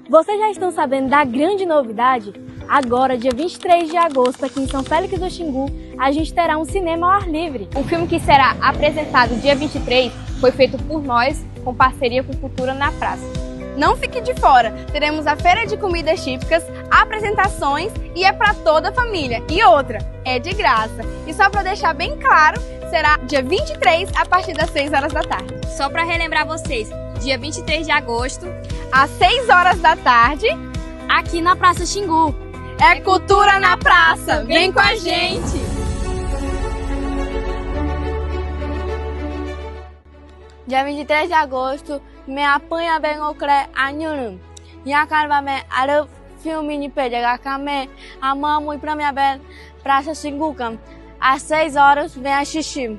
Vocês já estão sabendo da grande novidade? Agora, dia 23 de agosto, aqui em São Félix do Xingu, a gente terá um cinema ao ar livre. O filme que será apresentado dia 23 foi feito por nós, com parceria com Cultura na Praça. Não fique de fora, teremos a feira de comidas típicas, apresentações e é para toda a família. E outra, é de graça. E só para deixar bem claro, será dia 23 a partir das 6 horas da tarde. Só para relembrar vocês, dia 23 de agosto, às 6 horas da tarde, aqui na Praça Xingu. É Cultura na Praça, vem com a gente! Dia 23 de agosto, me apanha bem o cre anhum. E a carva me ara filme ni pega kame a mamãe para minha bela Praça Xingu. Às 6 horas vem a xixi.